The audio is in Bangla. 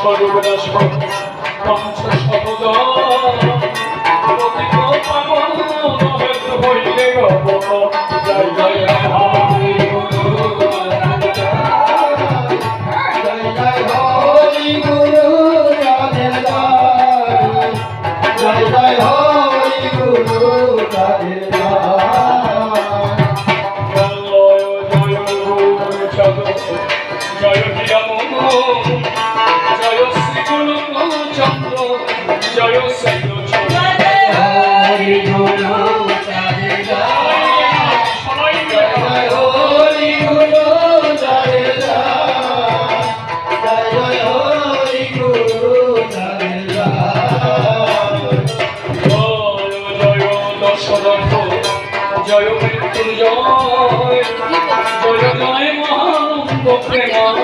স্বরূপ দাস পঞ্চ শব্দ প্রতীক পাগল হইলে জয় জয় হরি গুরু জয় হরি গুরু রাধের জয় জয় হরি গুরু রাধের জয় হিরাম জয় শ্রী গুরু চন্দ্র জয় শৈল হরি গুরু রাধের সবাই জয় হরি গুরু রাধের জয় জয় হরি গুরু রাধের জয় দশরথ জয় মৃত্যুঞ্জয় জয় জয় মহানন্দ প্রেম